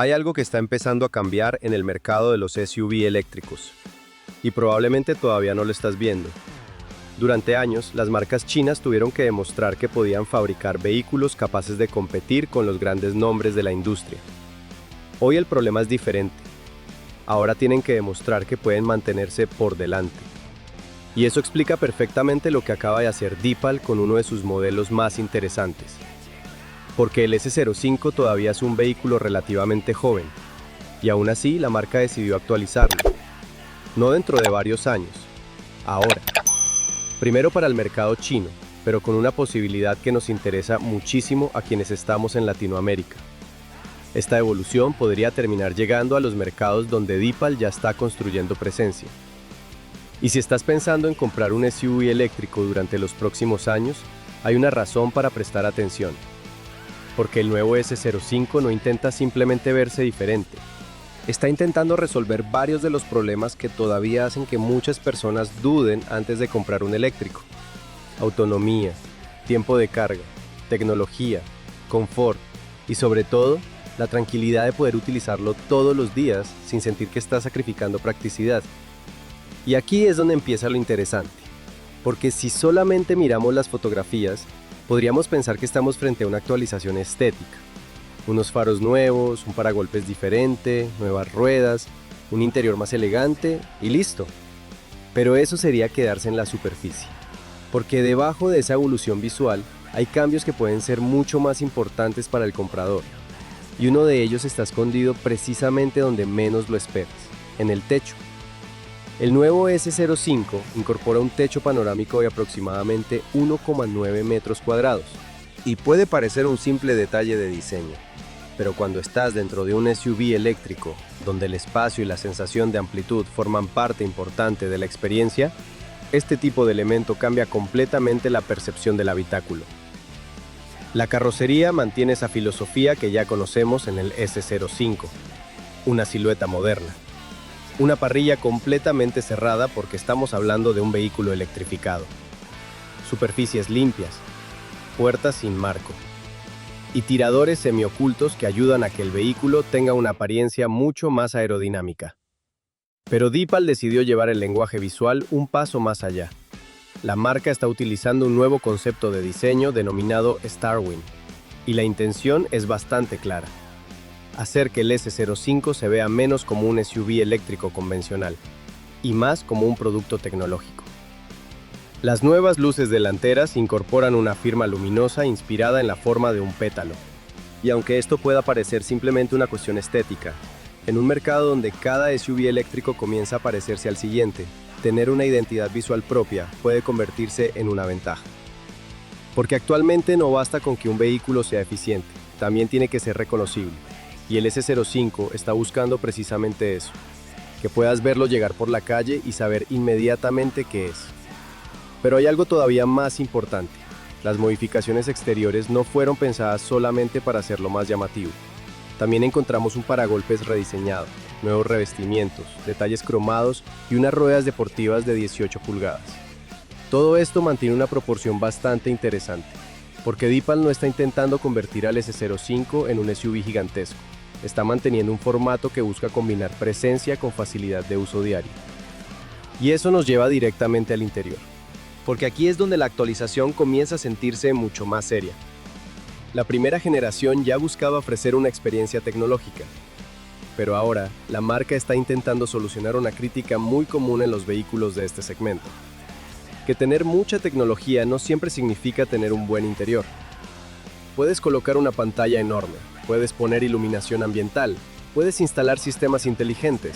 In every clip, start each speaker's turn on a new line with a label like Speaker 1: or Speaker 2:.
Speaker 1: Hay algo que está empezando a cambiar en el mercado de los SUV eléctricos, y probablemente todavía no lo estás viendo. Durante años, las marcas chinas tuvieron que demostrar que podían fabricar vehículos capaces de competir con los grandes nombres de la industria. Hoy el problema es diferente. Ahora tienen que demostrar que pueden mantenerse por delante. Y eso explica perfectamente lo que acaba de hacer Deepal con uno de sus modelos más interesantes. Porque el S05 todavía es un vehículo relativamente joven, y aún así la marca decidió actualizarlo. No dentro de varios años, ahora. Primero para el mercado chino, pero con una posibilidad que nos interesa muchísimo a quienes estamos en Latinoamérica. Esta evolución podría terminar llegando a los mercados donde Deepal ya está construyendo presencia. Y si estás pensando en comprar un SUV eléctrico durante los próximos años, hay una razón para prestar atención. Porque el nuevo S05 no intenta simplemente verse diferente. Está intentando resolver varios de los problemas que todavía hacen que muchas personas duden antes de comprar un eléctrico. Autonomía, tiempo de carga, tecnología, confort y sobre todo, la tranquilidad de poder utilizarlo todos los días sin sentir que está sacrificando practicidad. Y aquí es donde empieza lo interesante, porque si solamente miramos las fotografías, podríamos pensar que estamos frente a una actualización estética. Unos faros nuevos, un paragolpes diferente, nuevas ruedas, un interior más elegante y listo. Pero eso sería quedarse en la superficie, porque debajo de esa evolución visual hay cambios que pueden ser mucho más importantes para el comprador. Y uno de ellos está escondido precisamente donde menos lo esperas, en el techo. El nuevo S05 incorpora un techo panorámico de aproximadamente 1,9 metros cuadrados. Y puede parecer un simple detalle de diseño, pero cuando estás dentro de un SUV eléctrico, donde el espacio y la sensación de amplitud forman parte importante de la experiencia, este tipo de elemento cambia completamente la percepción del habitáculo. La carrocería mantiene esa filosofía que ya conocemos en el S05, una silueta moderna. Una parrilla completamente cerrada porque estamos hablando de un vehículo electrificado. Superficies limpias, puertas sin marco y tiradores semiocultos que ayudan a que el vehículo tenga una apariencia mucho más aerodinámica. Pero Deepal decidió llevar el lenguaje visual un paso más allá. La marca está utilizando un nuevo concepto de diseño denominado Starwind, y la intención es bastante clara: hacer que el S05 se vea menos como un SUV eléctrico convencional y más como un producto tecnológico. Las nuevas luces delanteras incorporan una firma luminosa inspirada en la forma de un pétalo. Y aunque esto pueda parecer simplemente una cuestión estética, en un mercado donde cada SUV eléctrico comienza a parecerse al siguiente, tener una identidad visual propia puede convertirse en una ventaja. Porque actualmente no basta con que un vehículo sea eficiente, también tiene que ser reconocible. Y el S05 está buscando precisamente eso, que puedas verlo llegar por la calle y saber inmediatamente qué es. Pero hay algo todavía más importante: las modificaciones exteriores no fueron pensadas solamente para hacerlo más llamativo. También encontramos un paragolpes rediseñado, nuevos revestimientos, detalles cromados y unas ruedas deportivas de 18 pulgadas. Todo esto mantiene una proporción bastante interesante, porque Deepal no está intentando convertir al S05 en un SUV gigantesco. Está manteniendo un formato que busca combinar presencia con facilidad de uso diario. Y eso nos lleva directamente al interior, porque aquí es donde la actualización comienza a sentirse mucho más seria. La primera generación ya buscaba ofrecer una experiencia tecnológica, pero ahora la marca está intentando solucionar una crítica muy común en los vehículos de este segmento: que tener mucha tecnología no siempre significa tener un buen interior. Puedes colocar una pantalla enorme, puedes poner iluminación ambiental, puedes instalar sistemas inteligentes,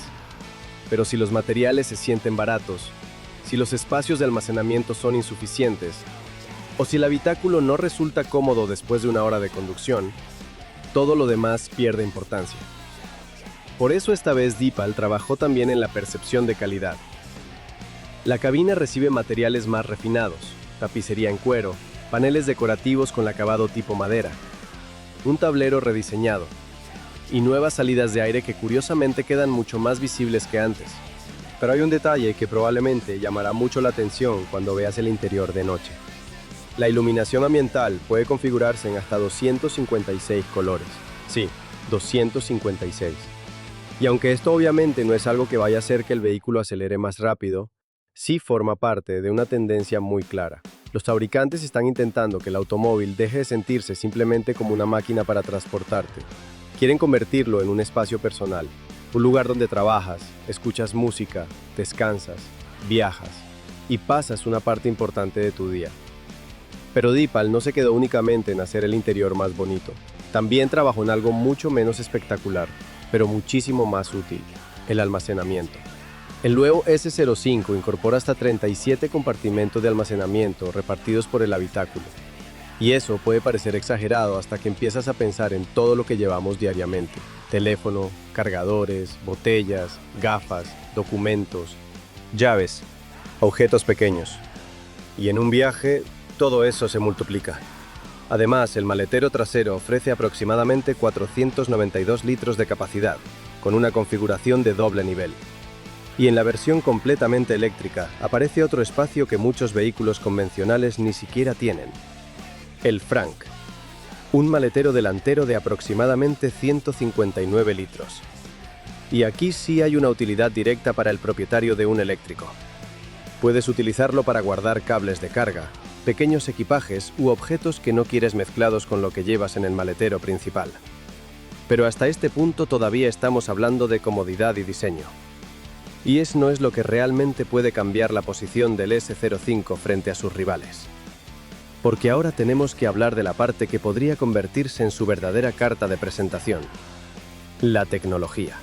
Speaker 1: pero si los materiales se sienten baratos, si los espacios de almacenamiento son insuficientes, o si el habitáculo no resulta cómodo después de una hora de conducción, todo lo demás pierde importancia. Por eso esta vez Deepal trabajó también en la percepción de calidad. La cabina recibe materiales más refinados, tapicería en cuero, paneles decorativos con acabado tipo madera, un tablero rediseñado y nuevas salidas de aire que curiosamente quedan mucho más visibles que antes. Pero hay un detalle que probablemente llamará mucho la atención cuando veas el interior de noche. La iluminación ambiental puede configurarse en hasta 256 colores. Sí, 256. Y aunque esto obviamente no es algo que vaya a hacer que el vehículo acelere más rápido, sí forma parte de una tendencia muy clara. Los fabricantes están intentando que el automóvil deje de sentirse simplemente como una máquina para transportarte. Quieren convertirlo en un espacio personal, un lugar donde trabajas, escuchas música, descansas, viajas y pasas una parte importante de tu día. Pero Deepal no se quedó únicamente en hacer el interior más bonito. También trabajó en algo mucho menos espectacular, pero muchísimo más útil: el almacenamiento. El nuevo S05 incorpora hasta 37 compartimentos de almacenamiento repartidos por el habitáculo. Y eso puede parecer exagerado hasta que empiezas a pensar en todo lo que llevamos diariamente: teléfono, cargadores, botellas, gafas, documentos, llaves, objetos pequeños. Y en un viaje, todo eso se multiplica. Además, el maletero trasero ofrece aproximadamente 492 litros de capacidad, con una configuración de doble nivel. Y en la versión completamente eléctrica aparece otro espacio que muchos vehículos convencionales ni siquiera tienen: el Frank, un maletero delantero de aproximadamente 159 litros. Y aquí sí hay una utilidad directa para el propietario de un eléctrico. Puedes utilizarlo para guardar cables de carga, pequeños equipajes u objetos que no quieres mezclados con lo que llevas en el maletero principal. Pero hasta este punto todavía estamos hablando de comodidad y diseño. Y eso no es lo que realmente puede cambiar la posición del S05 frente a sus rivales. Porque ahora tenemos que hablar de la parte que podría convertirse en su verdadera carta de presentación: la tecnología.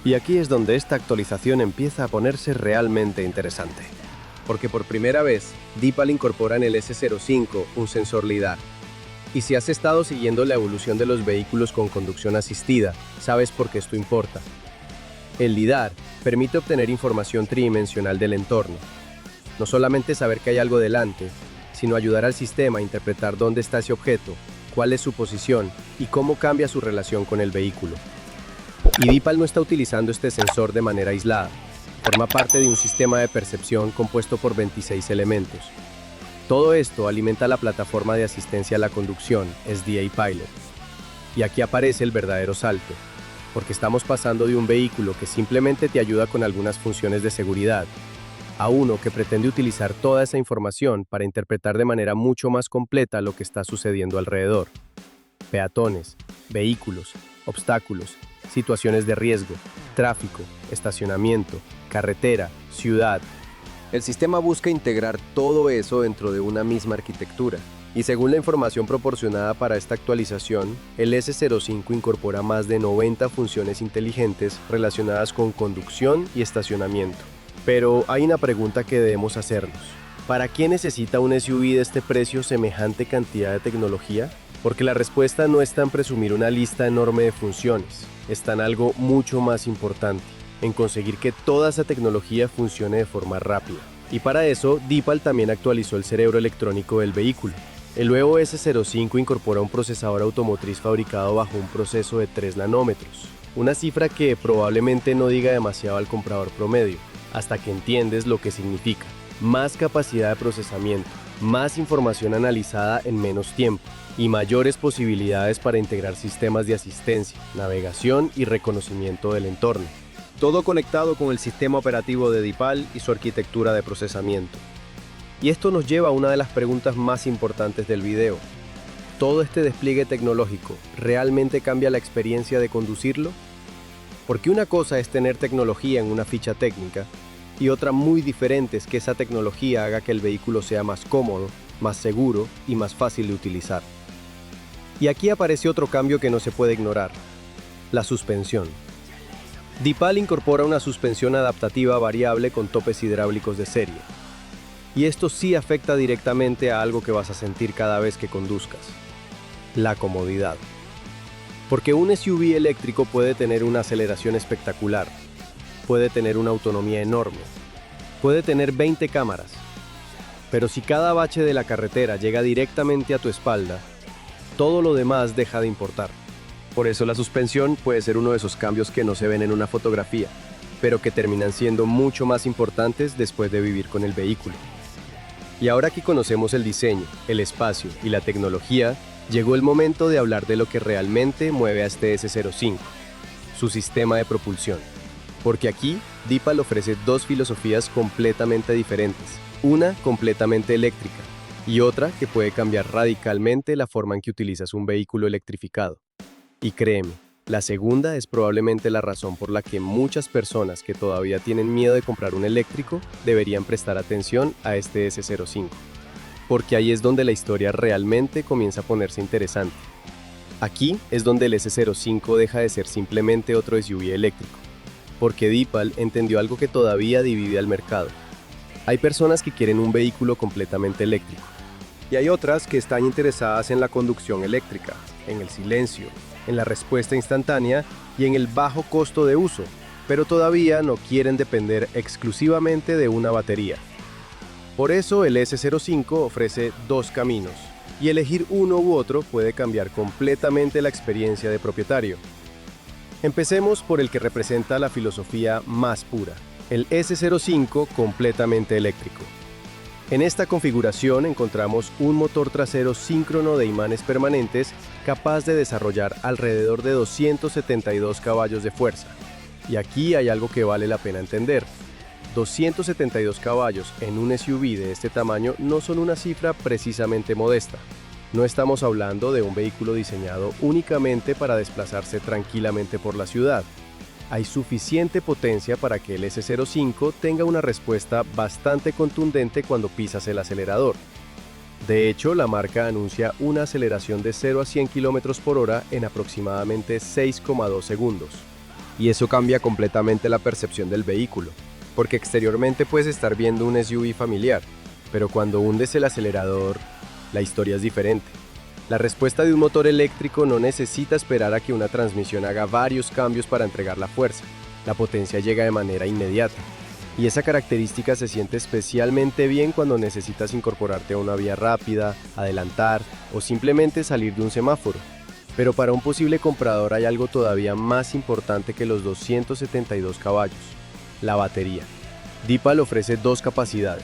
Speaker 1: Y aquí es donde esta actualización empieza a ponerse realmente interesante. Porque por primera vez, Deepal incorpora en el S05 un sensor LiDAR. Y si has estado siguiendo la evolución de los vehículos con conducción asistida, sabes por qué esto importa. El LiDAR permite obtener información tridimensional del entorno. No solamente saber que hay algo delante, sino ayudar al sistema a interpretar dónde está ese objeto, cuál es su posición y cómo cambia su relación con el vehículo. Y Deepal no está utilizando este sensor de manera aislada. Forma parte de un sistema de percepción compuesto por 26 elementos. Todo esto alimenta la plataforma de asistencia a la conducción, SDA Pilot. Y aquí aparece el verdadero salto, porque estamos pasando de un vehículo que simplemente te ayuda con algunas funciones de seguridad, a uno que pretende utilizar toda esa información para interpretar de manera mucho más completa lo que está sucediendo alrededor. Peatones, vehículos, obstáculos, situaciones de riesgo, tráfico, estacionamiento, carretera, ciudad. El sistema busca integrar todo eso dentro de una misma arquitectura. Y según la información proporcionada para esta actualización, el S05 incorpora más de 90 funciones inteligentes relacionadas con conducción y estacionamiento. Pero hay una pregunta que debemos hacernos: ¿para qué necesita un SUV de este precio semejante cantidad de tecnología? Porque la respuesta no está en presumir una lista enorme de funciones, está en algo mucho más importante: en conseguir que toda esa tecnología funcione de forma rápida. Y para eso, Deepal también actualizó el cerebro electrónico del vehículo. El nuevo S05 incorpora un procesador automotriz fabricado bajo un proceso de 3 nanómetros, una cifra que probablemente no diga demasiado al comprador promedio, hasta que entiendes lo que significa: más capacidad de procesamiento, más información analizada en menos tiempo y mayores posibilidades para integrar sistemas de asistencia, navegación y reconocimiento del entorno. Todo conectado con el sistema operativo de Deepal y su arquitectura de procesamiento. Y esto nos lleva a una de las preguntas más importantes del video: ¿todo este despliegue tecnológico realmente cambia la experiencia de conducirlo? Porque una cosa es tener tecnología en una ficha técnica, y otra muy diferente es que esa tecnología haga que el vehículo sea más cómodo, más seguro y más fácil de utilizar. Y aquí aparece otro cambio que no se puede ignorar: la suspensión. Deepal incorpora una suspensión adaptativa variable con topes hidráulicos de serie. Y esto sí afecta directamente a algo que vas a sentir cada vez que conduzcas: la comodidad. Porque un SUV eléctrico puede tener una aceleración espectacular, puede tener una autonomía enorme, puede tener 20 cámaras, pero si cada bache de la carretera llega directamente a tu espalda, todo lo demás deja de importar. Por eso la suspensión puede ser uno de esos cambios que no se ven en una fotografía, pero que terminan siendo mucho más importantes después de vivir con el vehículo. Y ahora que conocemos el diseño, el espacio y la tecnología, Llegó el momento de hablar de lo que realmente mueve a este S05, su sistema de propulsión. Porque aquí, Deepal ofrece dos filosofías completamente diferentes, una completamente eléctrica y otra que puede cambiar radicalmente la forma en que utilizas un vehículo electrificado. Y créeme, la segunda es probablemente la razón por la que muchas personas que todavía tienen miedo de comprar un eléctrico deberían prestar atención a este S05. Porque ahí es donde la historia realmente comienza a ponerse interesante. Aquí es donde el S05 deja de ser simplemente otro SUV eléctrico, porque Deepal entendió algo que todavía divide al mercado. Hay personas que quieren un vehículo completamente eléctrico, y hay otras que están interesadas en la conducción eléctrica, en el silencio, en la respuesta instantánea y en el bajo costo de uso, pero todavía no quieren depender exclusivamente de una batería. Por eso el S05 ofrece dos caminos, y elegir uno u otro puede cambiar completamente la experiencia de propietario. Empecemos por el que representa la filosofía más pura, el S05 completamente eléctrico. En esta configuración encontramos un motor trasero síncrono de imanes permanentes capaz de desarrollar alrededor de 272 caballos de fuerza. Y aquí hay algo que vale la pena entender. 272 caballos en un SUV de este tamaño no son una cifra precisamente modesta. No estamos hablando de un vehículo diseñado únicamente para desplazarse tranquilamente por la ciudad. Hay suficiente potencia para que el S05 tenga una respuesta bastante contundente cuando pisas el acelerador. De hecho, la marca anuncia una aceleración de 0 a 100 km por hora en aproximadamente 6,2 segundos. Y eso cambia completamente la percepción del vehículo, porque exteriormente puedes estar viendo un SUV familiar, pero cuando hundes el acelerador, la historia es diferente. La respuesta de un motor eléctrico no necesita esperar a que una transmisión haga varios cambios para entregar la fuerza. La potencia llega de manera inmediata. Y esa característica se siente especialmente bien cuando necesitas incorporarte a una vía rápida, adelantar o simplemente salir de un semáforo. Pero para un posible comprador hay algo todavía más importante que los 272 caballos: la batería. Deepal ofrece dos capacidades,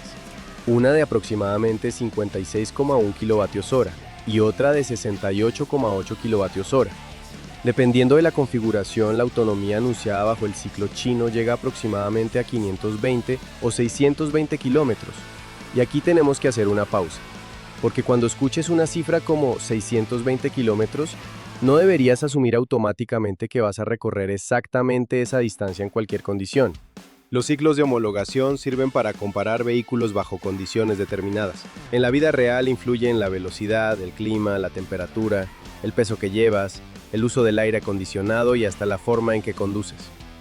Speaker 1: una de aproximadamente 56,1 kWh y otra de 68,8 kWh. Dependiendo de la configuración, la autonomía anunciada bajo el ciclo chino llega aproximadamente a 520 o 620 kilómetros. Y aquí tenemos que hacer una pausa, porque cuando escuches una cifra como 620 kilómetros, no deberías asumir automáticamente que vas a recorrer exactamente esa distancia en cualquier condición. Los ciclos de homologación sirven para comparar vehículos bajo condiciones determinadas. En la vida real influyen la velocidad, el clima, la temperatura, el peso que llevas, el uso del aire acondicionado y hasta la forma en que conduces.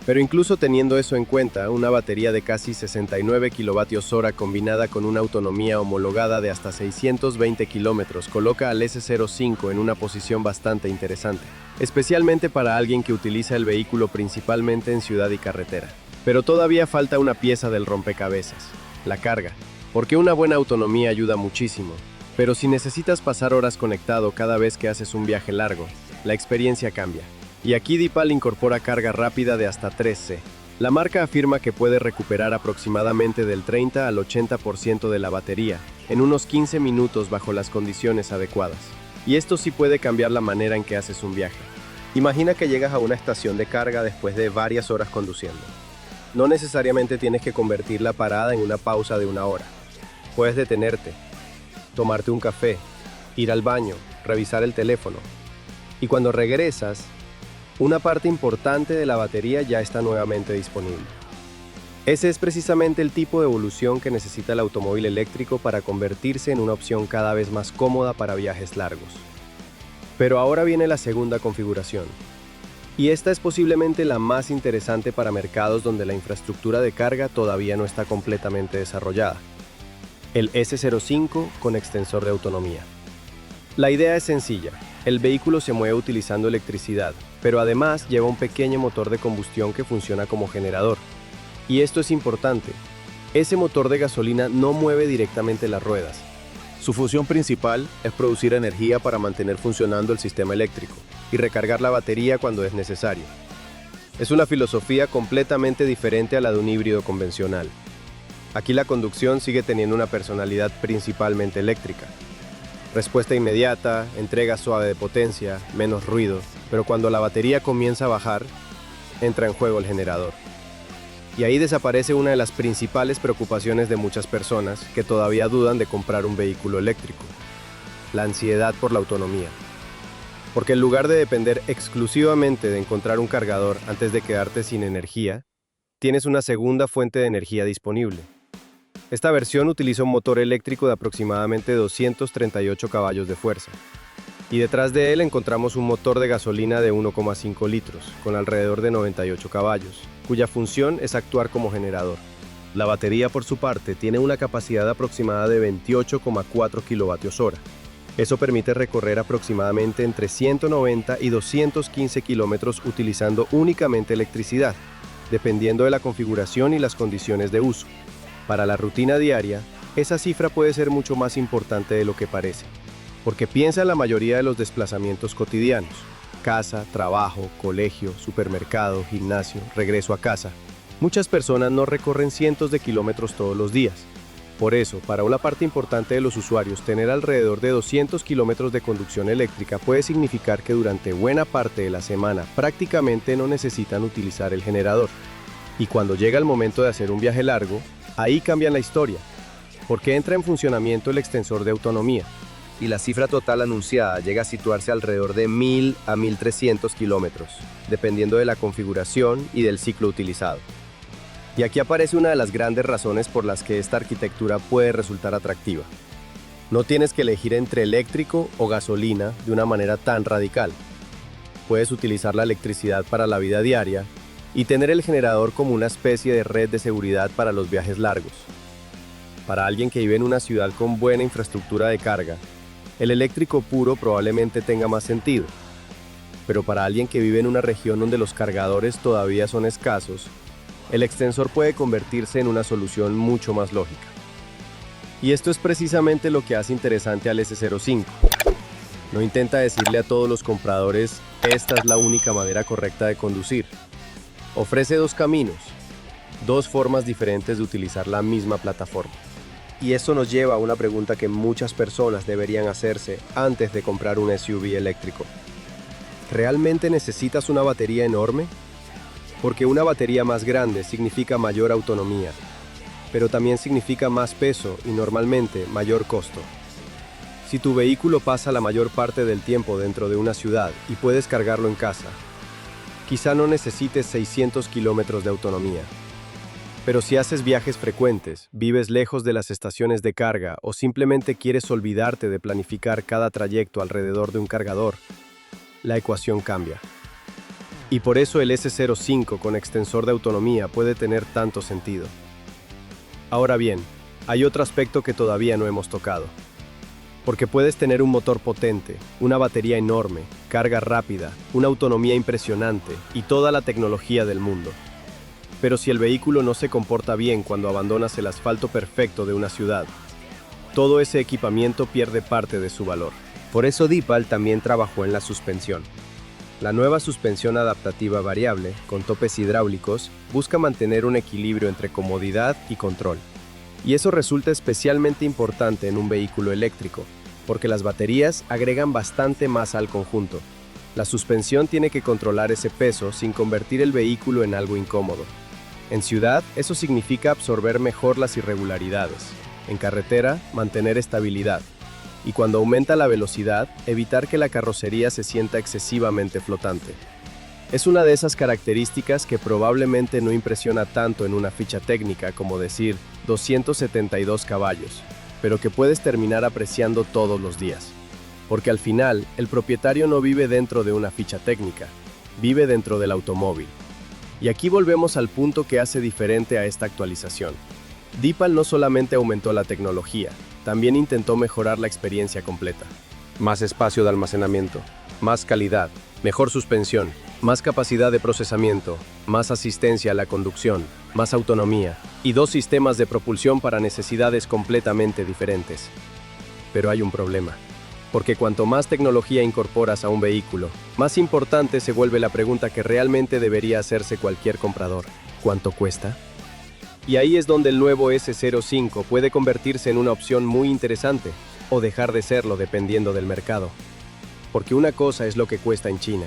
Speaker 1: Pero incluso teniendo eso en cuenta, una batería de casi 69 kWh combinada con una autonomía homologada de hasta 620 km coloca al S05 en una posición bastante interesante, especialmente para alguien que utiliza el vehículo principalmente en ciudad y carretera. Pero todavía falta una pieza del rompecabezas, la carga, porque una buena autonomía ayuda muchísimo, pero si necesitas pasar horas conectado cada vez que haces un viaje largo, la experiencia cambia. Y aquí Deepal incorpora carga rápida de hasta 3C. La marca afirma que puede recuperar aproximadamente del 30 al 80% de la batería en unos 15 minutos bajo las condiciones adecuadas. Y esto sí puede cambiar la manera en que haces un viaje. Imagina que llegas a una estación de carga después de varias horas conduciendo. No necesariamente tienes que convertir la parada en una pausa de 1 hora. Puedes detenerte, tomarte un café, ir al baño, revisar el teléfono. Y cuando regresas, una parte importante de la batería ya está nuevamente disponible. Ese es precisamente el tipo de evolución que necesita el automóvil eléctrico para convertirse en una opción cada vez más cómoda para viajes largos. Pero ahora viene la segunda configuración. Y esta es posiblemente la más interesante para mercados donde la infraestructura de carga todavía no está completamente desarrollada. El S05 con extensor de autonomía. La idea es sencilla. El vehículo se mueve utilizando electricidad, pero además lleva un pequeño motor de combustión que funciona como generador. Y esto es importante. Ese motor de gasolina no mueve directamente las ruedas. Su función principal es producir energía para mantener funcionando el sistema eléctrico y recargar la batería cuando es necesario. Es una filosofía completamente diferente a la de un híbrido convencional. Aquí la conducción sigue teniendo una personalidad principalmente eléctrica. Respuesta inmediata, entrega suave de potencia, menos ruido, pero cuando la batería comienza a bajar, entra en juego el generador. Y ahí desaparece una de las principales preocupaciones de muchas personas que todavía dudan de comprar un vehículo eléctrico: la ansiedad por la autonomía. Porque en lugar de depender exclusivamente de encontrar un cargador antes de quedarte sin energía, tienes una segunda fuente de energía disponible. Esta versión utiliza un motor eléctrico de aproximadamente 238 caballos de fuerza. Y detrás de él encontramos un motor de gasolina de 1,5 litros, con alrededor de 98 caballos, cuya función es actuar como generador. La batería, por su parte, tiene una capacidad aproximada de 28,4 kWh. Eso permite recorrer aproximadamente entre 190 y 215 kilómetros utilizando únicamente electricidad, dependiendo de la configuración y las condiciones de uso. Para la rutina diaria, esa cifra puede ser mucho más importante de lo que parece, porque piensa en la mayoría de los desplazamientos cotidianos: casa, trabajo, colegio, supermercado, gimnasio, regreso a casa. Muchas personas no recorren cientos de kilómetros todos los días. Por eso, para una parte importante de los usuarios, tener alrededor de 200 kilómetros de conducción eléctrica puede significar que durante buena parte de la semana prácticamente no necesitan utilizar el generador. Y cuando llega el momento de hacer un viaje largo, ahí cambia la historia, porque entra en funcionamiento el extensor de autonomía. Y la cifra total anunciada llega a situarse alrededor de 1000 a 1300 kilómetros, dependiendo de la configuración y del ciclo utilizado. Y aquí aparece una de las grandes razones por las que esta arquitectura puede resultar atractiva. No tienes que elegir entre eléctrico o gasolina de una manera tan radical. Puedes utilizar la electricidad para la vida diaria y tener el generador como una especie de red de seguridad para los viajes largos. Para alguien que vive en una ciudad con buena infraestructura de carga, el eléctrico puro probablemente tenga más sentido. Pero para alguien que vive en una región donde los cargadores todavía son escasos, el extensor puede convertirse en una solución mucho más lógica. Y esto es precisamente lo que hace interesante al S05. No intenta decirle a todos los compradores: esta es la única manera correcta de conducir. Ofrece dos caminos, dos formas diferentes de utilizar la misma plataforma. Y eso nos lleva a una pregunta que muchas personas deberían hacerse antes de comprar un SUV eléctrico. ¿Realmente necesitas una batería enorme? Porque una batería más grande significa mayor autonomía, pero también significa más peso y normalmente mayor costo. Si tu vehículo pasa la mayor parte del tiempo dentro de una ciudad y puedes cargarlo en casa, quizá no necesites 600 kilómetros de autonomía. Pero si haces viajes frecuentes, vives lejos de las estaciones de carga o simplemente quieres olvidarte de planificar cada trayecto alrededor de un cargador, la ecuación cambia. Y por eso el S05 con extensor de autonomía puede tener tanto sentido. Ahora bien, hay otro aspecto que todavía no hemos tocado. Porque puedes tener un motor potente, una batería enorme, carga rápida, una autonomía impresionante y toda la tecnología del mundo. Pero si el vehículo no se comporta bien cuando abandonas el asfalto perfecto de una ciudad, todo ese equipamiento pierde parte de su valor. Por eso Deepal también trabajó en la suspensión. La nueva suspensión adaptativa variable, con topes hidráulicos, busca mantener un equilibrio entre comodidad y control. Y eso resulta especialmente importante en un vehículo eléctrico, porque las baterías agregan bastante masa al conjunto. La suspensión tiene que controlar ese peso sin convertir el vehículo en algo incómodo. En ciudad, eso significa absorber mejor las irregularidades. En carretera, mantener estabilidad. Y cuando aumenta la velocidad, evitar que la carrocería se sienta excesivamente flotante. Es una de esas características que probablemente no impresiona tanto en una ficha técnica como decir 272 caballos, pero que puedes terminar apreciando todos los días. Porque al final, el propietario no vive dentro de una ficha técnica, vive dentro del automóvil. Y aquí volvemos al punto que hace diferente a esta actualización. Deepal no solamente aumentó la tecnología, también intentó mejorar la experiencia completa. Más espacio de almacenamiento, más calidad, mejor suspensión, más capacidad de procesamiento, más asistencia a la conducción, más autonomía y dos sistemas de propulsión para necesidades completamente diferentes. Pero hay un problema, porque cuanto más tecnología incorporas a un vehículo, más importante se vuelve la pregunta que realmente debería hacerse cualquier comprador: ¿cuánto cuesta? Y ahí es donde el nuevo S05 puede convertirse en una opción muy interesante, o dejar de serlo dependiendo del mercado. Porque una cosa es lo que cuesta en China,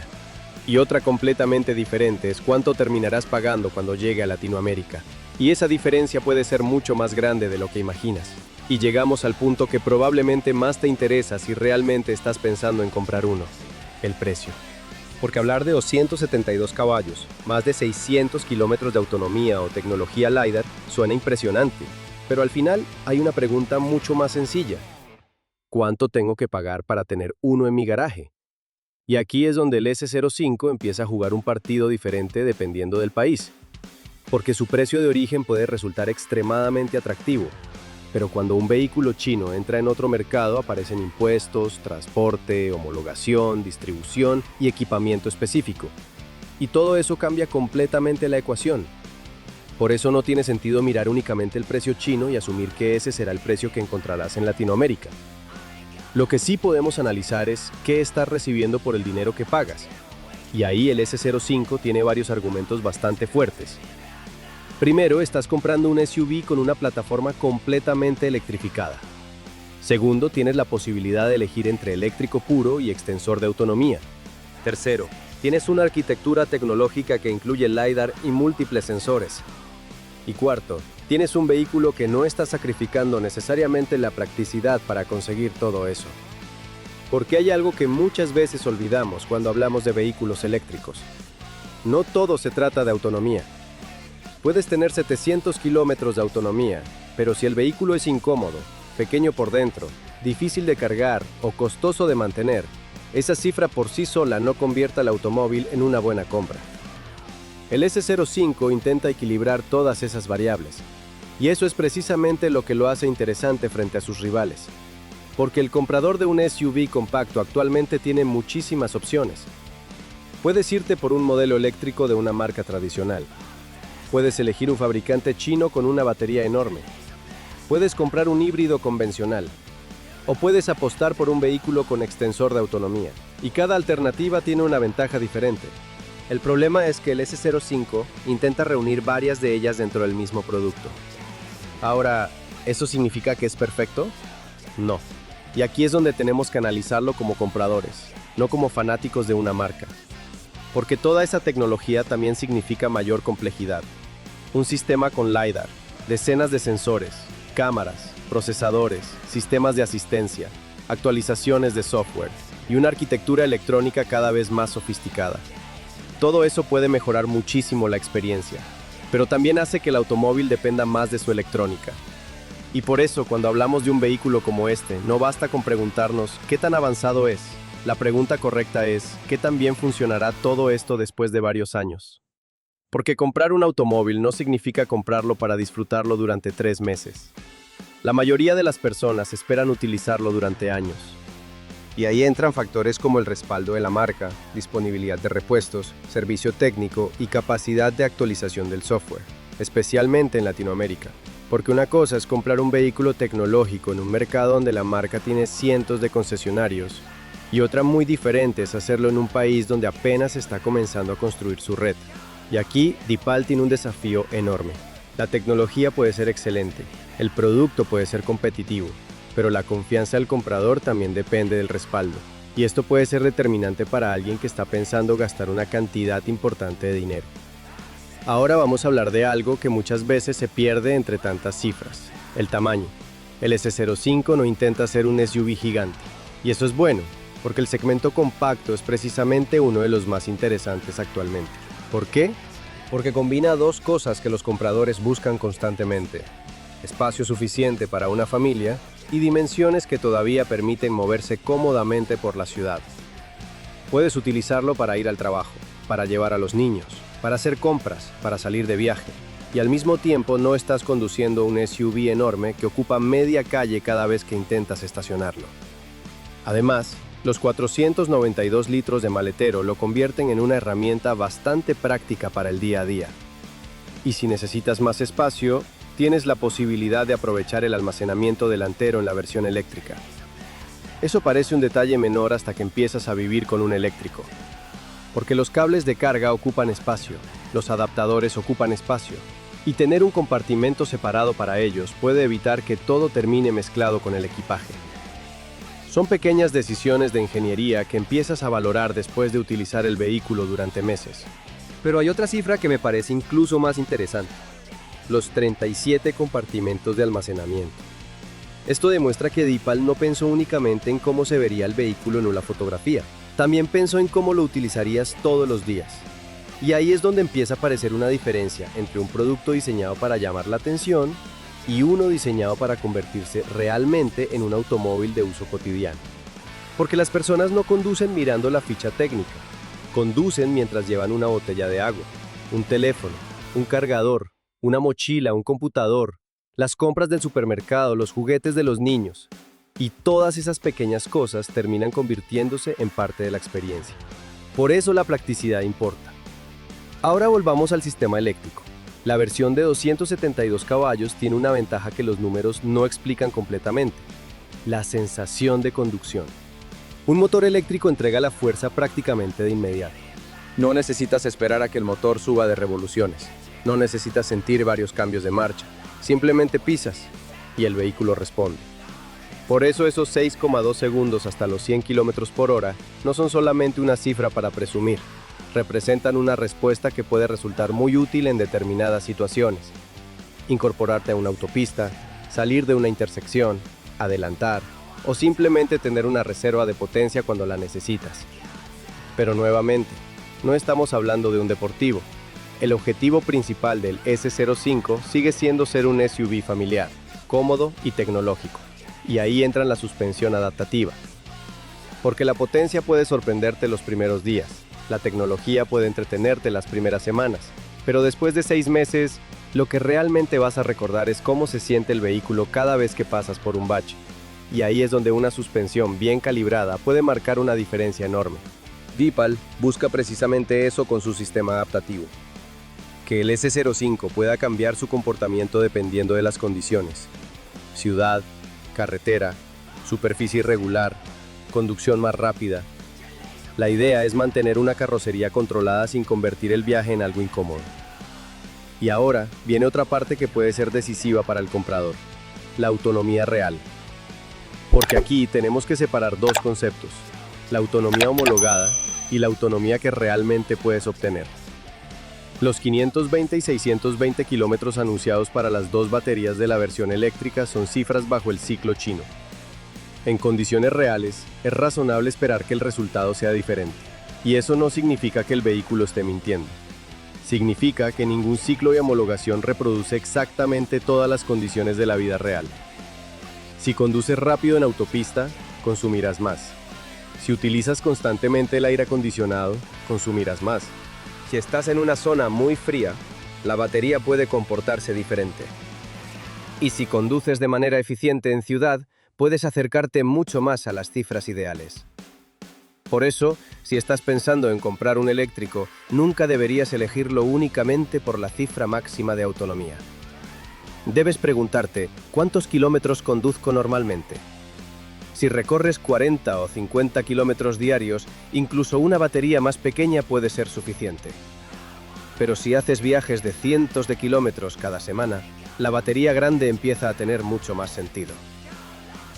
Speaker 1: y otra completamente diferente es cuánto terminarás pagando cuando llegue a Latinoamérica. Y esa diferencia puede ser mucho más grande de lo que imaginas. Y llegamos al punto que probablemente más te interesa si realmente estás pensando en comprar uno: el precio. Porque hablar de 272 caballos, más de 600 kilómetros de autonomía o tecnología LiDAR suena impresionante, pero al final hay una pregunta mucho más sencilla: ¿cuánto tengo que pagar para tener uno en mi garaje? Y aquí es donde el S05 empieza a jugar un partido diferente dependiendo del país, porque su precio de origen puede resultar extremadamente atractivo, pero cuando un vehículo chino entra en otro mercado aparecen impuestos, transporte, homologación, distribución y equipamiento específico. Y todo eso cambia completamente la ecuación. Por eso no tiene sentido mirar únicamente el precio chino y asumir que ese será el precio que encontrarás en Latinoamérica. Lo que sí podemos analizar es qué estás recibiendo por el dinero que pagas. Y ahí el S05 tiene varios argumentos bastante fuertes. Primero, estás comprando un SUV con una plataforma completamente electrificada. Segundo, tienes la posibilidad de elegir entre eléctrico puro y extensor de autonomía. Tercero, tienes una arquitectura tecnológica que incluye LiDAR y múltiples sensores. Y cuarto, tienes un vehículo que no está sacrificando necesariamente la practicidad para conseguir todo eso. Porque hay algo que muchas veces olvidamos cuando hablamos de vehículos eléctricos. No todo se trata de autonomía. Puedes tener 700 kilómetros de autonomía, pero si el vehículo es incómodo, pequeño por dentro, difícil de cargar o costoso de mantener, esa cifra por sí sola no convierte al automóvil en una buena compra. El S05 intenta equilibrar todas esas variables, y eso es precisamente lo que lo hace interesante frente a sus rivales. Porque el comprador de un SUV compacto actualmente tiene muchísimas opciones. Puedes irte por un modelo eléctrico de una marca tradicional. Puedes elegir un fabricante chino con una batería enorme. Puedes comprar un híbrido convencional. O puedes apostar por un vehículo con extensor de autonomía. Y cada alternativa tiene una ventaja diferente. El problema es que el S05 intenta reunir varias de ellas dentro del mismo producto. Ahora, ¿eso significa que es perfecto? No. Y aquí es donde tenemos que analizarlo como compradores, no como fanáticos de una marca. Porque toda esa tecnología también significa mayor complejidad. Un sistema con LiDAR, decenas de sensores, cámaras, procesadores, sistemas de asistencia, actualizaciones de software y una arquitectura electrónica cada vez más sofisticada. Todo eso puede mejorar muchísimo la experiencia, pero también hace que el automóvil dependa más de su electrónica. Y por eso, cuando hablamos de un vehículo como este, no basta con preguntarnos ¿qué tan avanzado es? La pregunta correcta es ¿qué tan bien funcionará todo esto después de varios años? Porque comprar un automóvil no significa comprarlo para disfrutarlo durante 3 meses. La mayoría de las personas esperan utilizarlo durante años. Y ahí entran factores como el respaldo de la marca, disponibilidad de repuestos, servicio técnico y capacidad de actualización del software, especialmente en Latinoamérica. Porque una cosa es comprar un vehículo tecnológico en un mercado donde la marca tiene cientos de concesionarios, y otra muy diferente es hacerlo en un país donde apenas está comenzando a construir su red. Y aquí, Deepal tiene un desafío enorme. La tecnología puede ser excelente, el producto puede ser competitivo, pero la confianza del comprador también depende del respaldo. Y esto puede ser determinante para alguien que está pensando gastar una cantidad importante de dinero. Ahora vamos a hablar de algo que muchas veces se pierde entre tantas cifras: el tamaño. El S05 no intenta ser un SUV gigante, y eso es bueno, porque el segmento compacto es precisamente uno de los más interesantes actualmente. ¿Por qué? Porque combina dos cosas que los compradores buscan constantemente: espacio suficiente para una familia y dimensiones que todavía permiten moverse cómodamente por la ciudad. Puedes utilizarlo para ir al trabajo, para llevar a los niños, para hacer compras, para salir de viaje, y al mismo tiempo no estás conduciendo un SUV enorme que ocupa media calle cada vez que intentas estacionarlo. Además, los 492 litros de maletero lo convierten en una herramienta bastante práctica para el día a día. Y si necesitas más espacio, tienes la posibilidad de aprovechar el almacenamiento delantero en la versión eléctrica. Eso parece un detalle menor hasta que empiezas a vivir con un eléctrico. Porque los cables de carga ocupan espacio, los adaptadores ocupan espacio, y tener un compartimento separado para ellos puede evitar que todo termine mezclado con el equipaje. Son pequeñas decisiones de ingeniería que empiezas a valorar después de utilizar el vehículo durante meses. Pero hay otra cifra que me parece incluso más interesante: los 37 compartimentos de almacenamiento. Esto demuestra que Deepal no pensó únicamente en cómo se vería el vehículo en una fotografía, también pensó en cómo lo utilizarías todos los días. Y ahí es donde empieza a aparecer una diferencia entre un producto diseñado para llamar la atención y uno diseñado para convertirse realmente en un automóvil de uso cotidiano. Porque las personas no conducen mirando la ficha técnica, conducen mientras llevan una botella de agua, un teléfono, un cargador, una mochila, un computador, las compras del supermercado, los juguetes de los niños. Y todas esas pequeñas cosas terminan convirtiéndose en parte de la experiencia. Por eso la practicidad importa. Ahora volvamos al sistema eléctrico. La versión de 272 caballos tiene una ventaja que los números no explican completamente: la sensación de conducción. Un motor eléctrico entrega la fuerza prácticamente de inmediato. No necesitas esperar a que el motor suba de revoluciones. No necesitas sentir varios cambios de marcha. Simplemente pisas y el vehículo responde. Por eso esos 6,2 segundos hasta los 100 km/h no son solamente una cifra para presumir. Representan una respuesta que puede resultar muy útil en determinadas situaciones. Incorporarte a una autopista, salir de una intersección, adelantar o simplemente tener una reserva de potencia cuando la necesitas. Pero nuevamente, no estamos hablando de un deportivo. El objetivo principal del S05 sigue siendo ser un SUV familiar, cómodo y tecnológico. Y ahí entra la suspensión adaptativa. Porque la potencia puede sorprenderte los primeros días. La tecnología puede entretenerte las primeras semanas, pero después de 6 meses, lo que realmente vas a recordar es cómo se siente el vehículo cada vez que pasas por un bache. Y ahí es donde una suspensión bien calibrada puede marcar una diferencia enorme. Deepal busca precisamente eso con su sistema adaptativo. Que el S05 pueda cambiar su comportamiento dependiendo de las condiciones: ciudad, carretera, superficie irregular, conducción más rápida. La idea es mantener una carrocería controlada sin convertir el viaje en algo incómodo. Y ahora viene otra parte que puede ser decisiva para el comprador: la autonomía real. Porque aquí tenemos que separar dos conceptos: la autonomía homologada y la autonomía que realmente puedes obtener. Los 520 y 620 kilómetros anunciados para las dos baterías de la versión eléctrica son cifras bajo el ciclo chino. En condiciones reales, es razonable esperar que el resultado sea diferente. Y eso no significa que el vehículo esté mintiendo. Significa que ningún ciclo de homologación reproduce exactamente todas las condiciones de la vida real. Si conduces rápido en autopista, consumirás más. Si utilizas constantemente el aire acondicionado, consumirás más. Si estás en una zona muy fría, la batería puede comportarse diferente. Y si conduces de manera eficiente en ciudad, puedes acercarte mucho más a las cifras ideales. Por eso, si estás pensando en comprar un eléctrico, nunca deberías elegirlo únicamente por la cifra máxima de autonomía. Debes preguntarte: ¿cuántos kilómetros conduzco normalmente? Si recorres 40 o 50 kilómetros diarios, incluso una batería más pequeña puede ser suficiente. Pero si haces viajes de cientos de kilómetros cada semana, la batería grande empieza a tener mucho más sentido.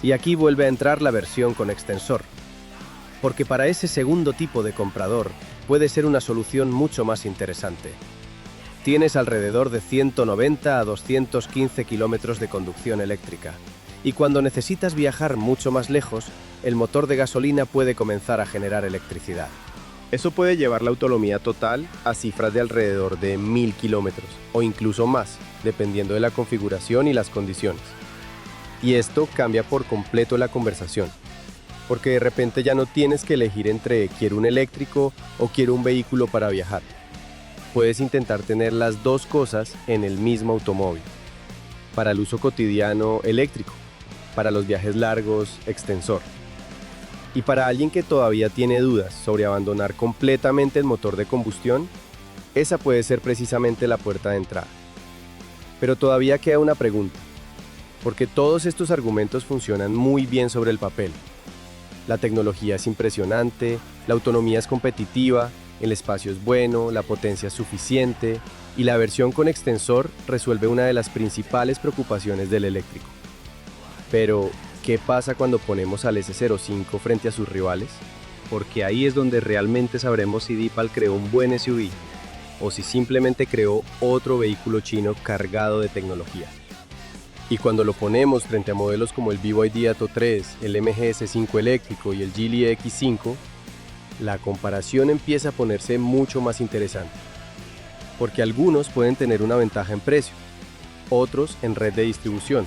Speaker 1: Y aquí vuelve a entrar la versión con extensor. Porque para ese segundo tipo de comprador puede ser una solución mucho más interesante. Tienes alrededor de 190 a 215 kilómetros de conducción eléctrica. Y cuando necesitas viajar mucho más lejos, el motor de gasolina puede comenzar a generar electricidad. Eso puede llevar la autonomía total a cifras de alrededor de 1000 kilómetros, o incluso más, dependiendo de la configuración y las condiciones. Y esto cambia por completo la conversación, porque de repente ya no tienes que elegir entre quiero un eléctrico o quiero un vehículo para viajar. Puedes intentar tener las dos cosas en el mismo automóvil. Para el uso cotidiano, eléctrico. Para los viajes largos, extensor. Y para alguien que todavía tiene dudas sobre abandonar completamente el motor de combustión, esa puede ser precisamente la puerta de entrada. Pero todavía queda una pregunta, porque todos estos argumentos funcionan muy bien sobre el papel. La tecnología es impresionante, la autonomía es competitiva, el espacio es bueno, la potencia es suficiente, y la versión con extensor resuelve una de las principales preocupaciones del eléctrico. Pero, ¿Qué pasa cuando ponemos al S05 frente a sus rivales? Porque ahí es donde realmente sabremos si Deepal creó un buen SUV o si simplemente creó otro vehículo chino cargado de tecnología. Y cuando lo ponemos frente a modelos como el BYD Atto 3, el MG S5 eléctrico y el Geely X5, la comparación empieza a ponerse mucho más interesante. Porque algunos pueden tener una ventaja en precio, otros en red de distribución,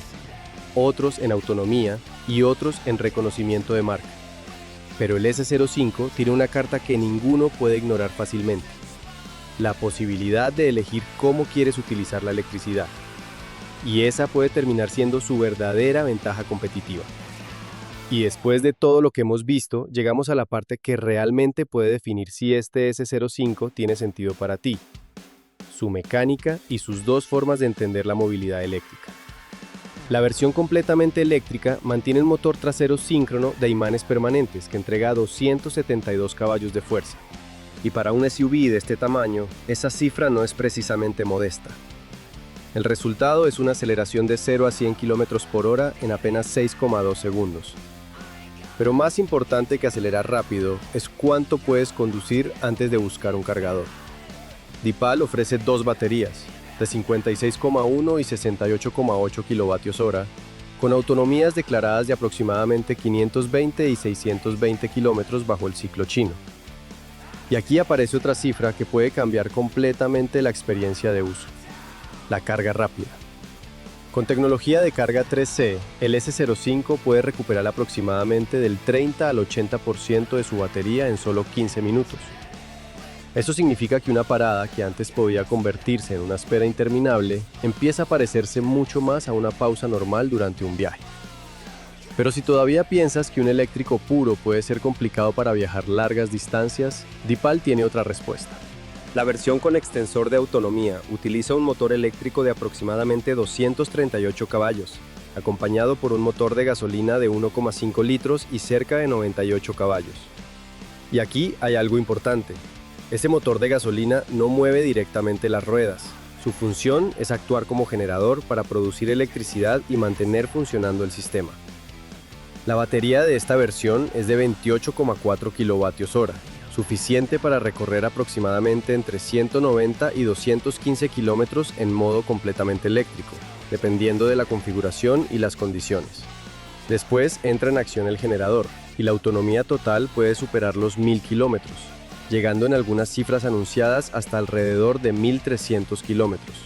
Speaker 1: otros en autonomía y otros en reconocimiento de marca. Pero el S05 tiene una carta que ninguno puede ignorar fácilmente: la posibilidad de elegir cómo quieres utilizar la electricidad. Y esa puede terminar siendo su verdadera ventaja competitiva. Y después de todo lo que hemos visto, llegamos a la parte que realmente puede definir si este S05 tiene sentido para ti: su mecánica y sus dos formas de entender la movilidad eléctrica. La versión completamente eléctrica mantiene un motor trasero síncrono de imanes permanentes que entrega 272 caballos de fuerza. Y para un SUV de este tamaño, esa cifra no es precisamente modesta. El resultado es una aceleración de 0 a 100 km por hora en apenas 6,2 segundos. Pero más importante que acelerar rápido es cuánto puedes conducir antes de buscar un cargador. Deepal ofrece dos baterías, de 56,1 y 68,8 kWh, con autonomías declaradas de aproximadamente 520 y 620 km bajo el ciclo chino. Y aquí aparece otra cifra que puede cambiar completamente la experiencia de uso: la carga rápida. Con tecnología de carga 3C, el S05 puede recuperar aproximadamente del 30 al 80% de su batería en solo 15 minutos. Eso significa que una parada que antes podía convertirse en una espera interminable empieza a parecerse mucho más a una pausa normal durante un viaje. Pero si todavía piensas que un eléctrico puro puede ser complicado para viajar largas distancias, Deepal tiene otra respuesta. La versión con extensor de autonomía utiliza un motor eléctrico de aproximadamente 238 caballos, acompañado por un motor de gasolina de 1,5 litros y cerca de 98 caballos. Y aquí hay algo importante: ese motor de gasolina no mueve directamente las ruedas. Su función es actuar como generador para producir electricidad y mantener funcionando el sistema. La batería de esta versión es de 28,4 kWh, suficiente para recorrer aproximadamente entre 190 y 215 kilómetros en modo completamente eléctrico, dependiendo de la configuración y las condiciones. Después entra en acción el generador, y la autonomía total puede superar los 1000 kilómetros, llegando en algunas cifras anunciadas hasta alrededor de 1300 kilómetros.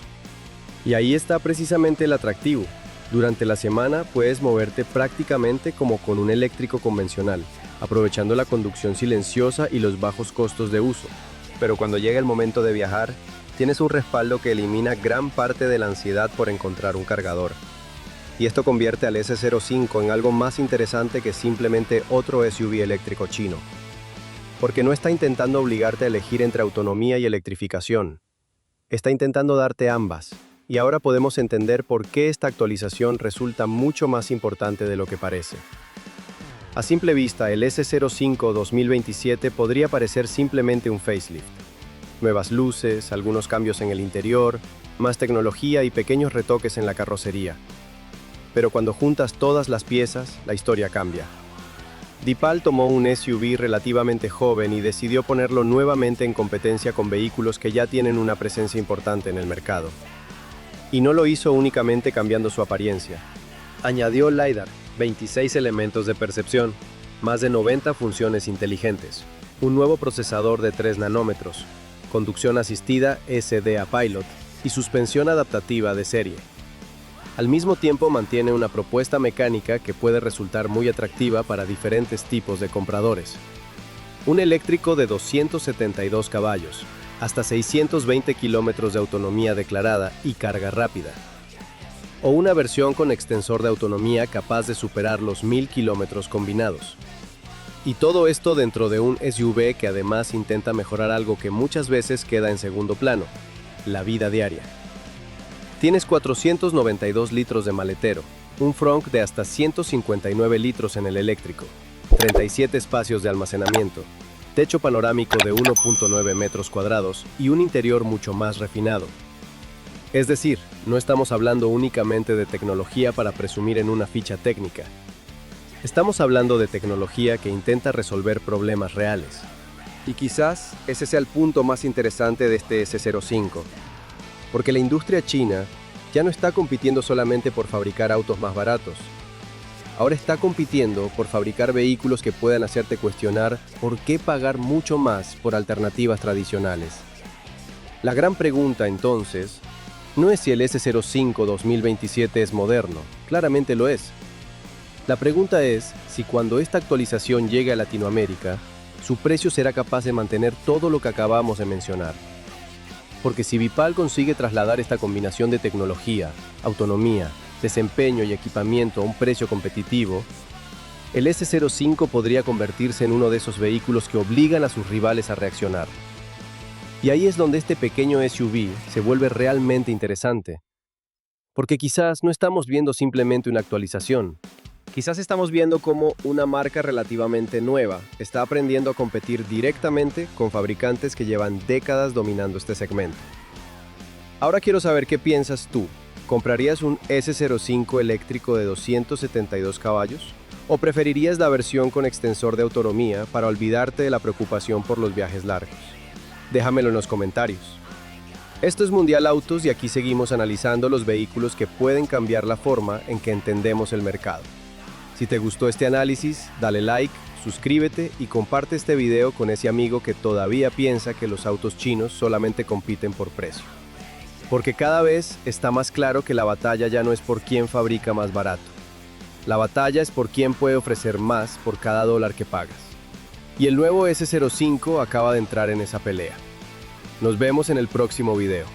Speaker 1: Y ahí está precisamente el atractivo. Durante la semana puedes moverte prácticamente como con un eléctrico convencional, aprovechando la conducción silenciosa y los bajos costos de uso. Pero cuando llega el momento de viajar, tienes un respaldo que elimina gran parte de la ansiedad por encontrar un cargador. Y esto convierte al S05 en algo más interesante que simplemente otro SUV eléctrico chino. Porque no está intentando obligarte a elegir entre autonomía y electrificación. Está intentando darte ambas. Y ahora podemos entender por qué esta actualización resulta mucho más importante de lo que parece. A simple vista, el S05 2027 podría parecer simplemente un facelift. Nuevas luces, algunos cambios en el interior, más tecnología y pequeños retoques en la carrocería. Pero cuando juntas todas las piezas, la historia cambia. Deepal tomó un SUV relativamente joven y decidió ponerlo nuevamente en competencia con vehículos que ya tienen una presencia importante en el mercado. Y no lo hizo únicamente cambiando su apariencia. Añadió LiDAR, 26 elementos de percepción, más de 90 funciones inteligentes, un nuevo procesador de 3 nanómetros, conducción asistida SDA Pilot y suspensión adaptativa de serie. Al mismo tiempo mantiene una propuesta mecánica que puede resultar muy atractiva para diferentes tipos de compradores. Un eléctrico de 272 caballos, hasta 620 kilómetros de autonomía declarada y carga rápida. O una versión con extensor de autonomía capaz de superar los 1000 kilómetros combinados. Y todo esto dentro de un SUV que además intenta mejorar algo que muchas veces queda en segundo plano: la vida diaria. Tienes 492 litros de maletero, un frunk de hasta 159 litros en el eléctrico, 37 espacios de almacenamiento, techo panorámico de 1.9 metros cuadrados y un interior mucho más refinado. Es decir, no estamos hablando únicamente de tecnología para presumir en una ficha técnica. Estamos hablando de tecnología que intenta resolver problemas reales. Y quizás ese sea el punto más interesante de este S05, porque la industria china ya no está compitiendo solamente por fabricar autos más baratos. Ahora está compitiendo por fabricar vehículos que puedan hacerte cuestionar por qué pagar mucho más por alternativas tradicionales. La gran pregunta, entonces, no es si el S05 2027 es moderno, claramente lo es. La pregunta es si cuando esta actualización llegue a Latinoamérica, su precio será capaz de mantener todo lo que acabamos de mencionar. Porque si Vipal consigue trasladar esta combinación de tecnología, autonomía, desempeño y equipamiento a un precio competitivo, el S05 podría convertirse en uno de esos vehículos que obligan a sus rivales a reaccionar. Y ahí es donde este pequeño SUV se vuelve realmente interesante. Porque quizás no estamos viendo simplemente una actualización. Quizás estamos viendo cómo una marca relativamente nueva está aprendiendo a competir directamente con fabricantes que llevan décadas dominando este segmento. Ahora quiero saber qué piensas tú. ¿Comprarías un S05 eléctrico de 272 caballos? ¿O preferirías la versión con extensor de autonomía para olvidarte de la preocupación por los viajes largos? Déjamelo en los comentarios. Esto es Mundial Autos y aquí seguimos analizando los vehículos que pueden cambiar la forma en que entendemos el mercado. Si te gustó este análisis, dale like, suscríbete y comparte este video con ese amigo que todavía piensa que los autos chinos solamente compiten por precio. Porque cada vez está más claro que la batalla ya no es por quién fabrica más barato. La batalla es por quién puede ofrecer más por cada dólar que pagas. Y el nuevo S05 acaba de entrar en esa pelea. Nos vemos en el próximo video.